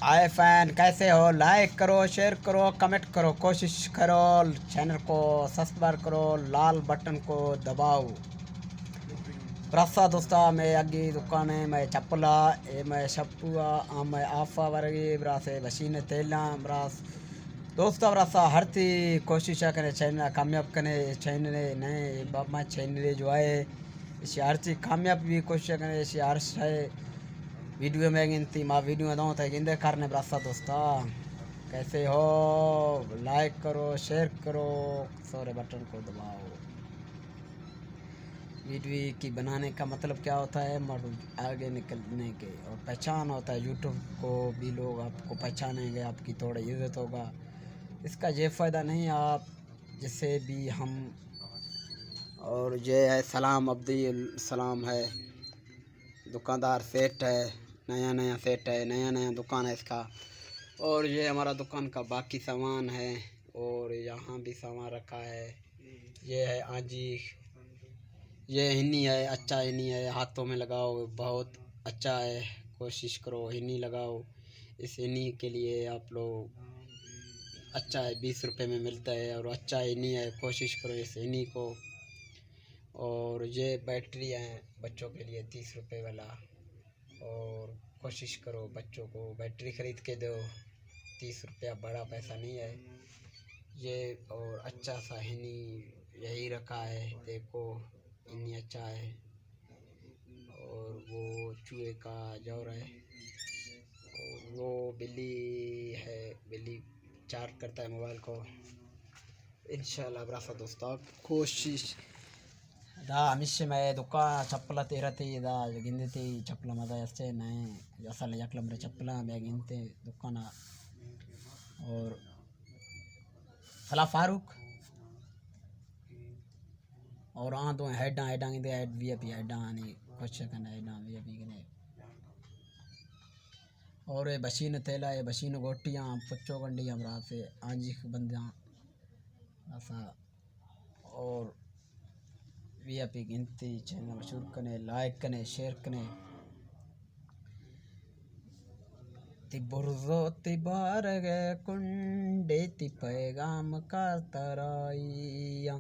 आए फैन कैसे हो? लाइक करो, शेयर करो, कमेंट करो, कोशिश करो चैनल को सब्सक्राइब करो, लाल बटन को दबाओ। रस्सा दोस्ता मैं अगी दुकान मैं चप्पला मैं शपुआ मैं आफा वर्गी ब्रासे मशीन तेला ब्रास दोस्तों रस्सा हर ती कोशिश करे चैनल कामयाब करे चैनल नए बाबा चैनल जो है इसे हर चीज कामयाब भी कोशिश करे इसे हर है वीडियो में गिनती माँ वीडियो दो तो गिंदे करने ब्रासा दोस्ता कैसे हो? लाइक करो, शेयर करो, सारे बटन को दबाओ। वीडियो की बनाने का मतलब क्या होता है? आगे निकलने के और पहचान होता है। यूट्यूब को भी लोग आपको पहचानेंगे, आपकी थोड़ी इज्जत होगा। इसका ये फ़ायदा नहीं आप जिससे भी हम और ये है सलाम अब्दुल सलाम है दुकानदार सेट है, नया नया सेट है, नया नया दुकान है इसका। और ये हमारा दुकान का बाकी सामान है और यहाँ भी सामान रखा है। ये है आजी, ये हिन्नी है, अच्छा हिन्नी है, हाथों में लगाओ बहुत अच्छा है। कोशिश करो हिन्नी लगाओ। इस हिन्नी के लिए आप लोग अच्छा है, 20 रुपये में मिलता है और अच्छा हिन्नी है। कोशिश करो इस हिन्नी को। और ये बैटरी है बच्चों के लिए 30 रुपये वाला। और कोशिश करो बच्चों को बैटरी ख़रीद के दो, 30 रुपया बड़ा पैसा नहीं है ये। और अच्छा सा हिनी यही रखा है, देखो हिनी अच्छा है। और वो चूहे का जौर है और वो बिल्ली है, बिल्ली चार्ज करता है मोबाइल को। इंशाल्लाह ब्रासा दोस्तों कोशिश दा हमेशा मैं दुकान चप्पल तेरती दा गिंदती चप्पल मजा ऐसे नए असल यकलम रे चप्पल मैं गिनते दुकान। और सला फारूक और हाँ तो हेडा हेडा गिंदे हेड वीआईपी हेडा नहीं कुछ करना हेडा वीआईपी गिने। और ये बशीन तेला ये बशीन गोटियाँ पुच्चो गंडी हमरा से आंजी बंदा ऐसा। और वीआईपी गिनती चैनल मशहूर कने, लाइक कने, शेयर कने। ति बुर्जो ति बारगे कुंडे ति पैगाम का तराइया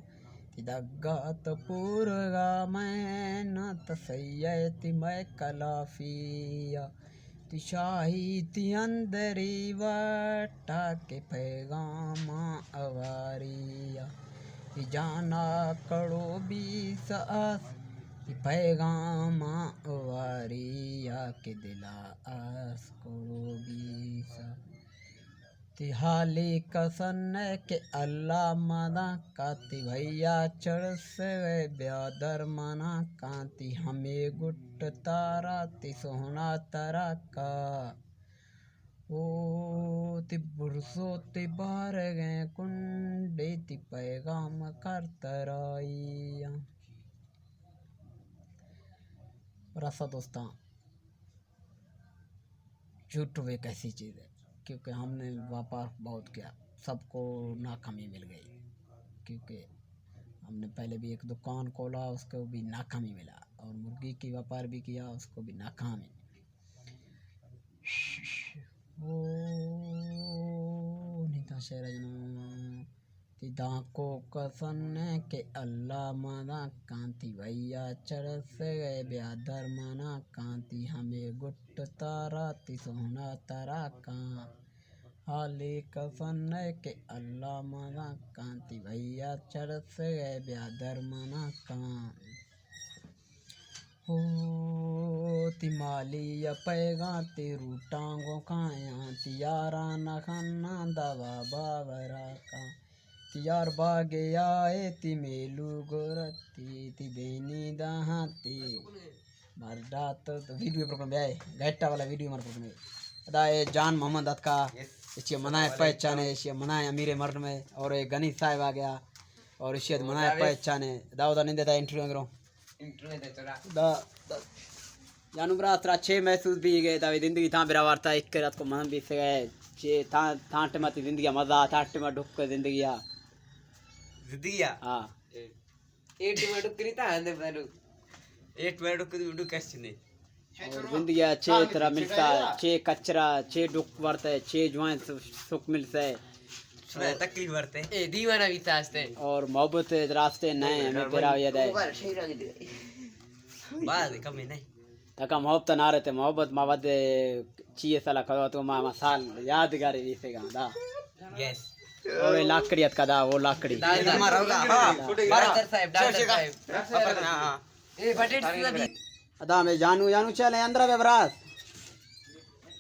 ति दग्गा तो पूरगा मैं न तसैयति मैं कलाफिया ति शाही ति अंदरी वटा के पैगामा अवारिया ति जाना कड़ो बीस आस ति पैगामा अवारिया के दिला आस कड़ो बीस ति हाली कसन के अल्लाह मना काति भैया चढ़ से ब्यादर मना कांति हमें गुट तारा ति सोहना तारा का ओ ति बुरसो ति बार गए कुंडे ति पैगाम कर तराइया। रसा दोस्तां यूट्यूब एक ऐसी चीज़ है क्योंकि हमने व्यापार बहुत किया, सबको नाकामी मिल गई। क्योंकि हमने पहले भी एक दुकान खोला उसको भी नाकामी मिला और मुर्गी की व्यापार भी किया उसको भी नाकामी। वो नीता शेरजनो तिदाको कसन के अल्लाह मना कांति भैया चढ़ से गए ब्यादर मना कांति हमें गुट तारा ति सोना तारा का हाले कसन के अल्लाह मना कांति भैया चढ़ से गए ब्यादर मना का हो तिमाली या पैगा ते रूटांगो काया तियारा नखन्ना दवा बाबरा का तियार बागे आए ति मेलू गोरती ति देनी दहाती मरदा तो वीडियो प्रोग्राम है गैटा वाला वीडियो मार प्रोग्राम है अदा ये जान मोहम्मद अद का इसे मनाए पहचाने इसे मनाए अमीर मर्द में। और ये गनी साहब आ गया और इसे मनाए पहचाने दाऊदा नहीं देता इंटरव्यू करो दा जानू ब्रा त्रा 6 महसूस भी गए तावी जिंदगी था बिरा वार्ता एक रात को मन भी से गए छे था थांट मत जिंदगी मजा थांट में ढुक के जिंदगी आ हां 8 में डुक नहीं था अंदर पर 8 में डुक कैसे नहीं और जिंदगी अच्छे तरह मिलता है, छे कचरा, छे दुख वर्त है, छे जुआन सुख मिलता है, तकलीफ वर्ते ए दीवाना भी तास्ते और मोहब्बत रास्ते नए हमें तेरा याद है बाद कमी नहीं तका मोहब्बत ना रहते मोहब्बत मावद चाहिए साला करो तो मामा साल यादगार इसे गांदा यस और ये लाकड़ी का दा वो लाकड़ी मारा होगा डॉक्टर साहब ए बटेट से अदा में जानू जानू चले अंदर बेबरास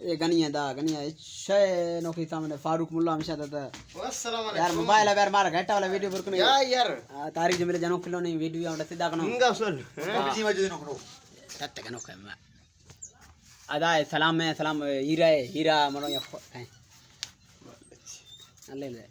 ये गनिया दा गनिया छे नौकरी सामने फारूक मुल्ला हमेशा दादा अस्सलाम वालेकुम यार मोबाइल है यार मार घटा वाला वीडियो बुरकने यार तारीख जो मेरे जनों किलो नहीं वीडियो आउट सीधा कनो मुंगा सुन बिजी मौजूद न करो सत्य कनो के मैं अदा सलाम है सलाम हीरा है हीरा मनो या ले ले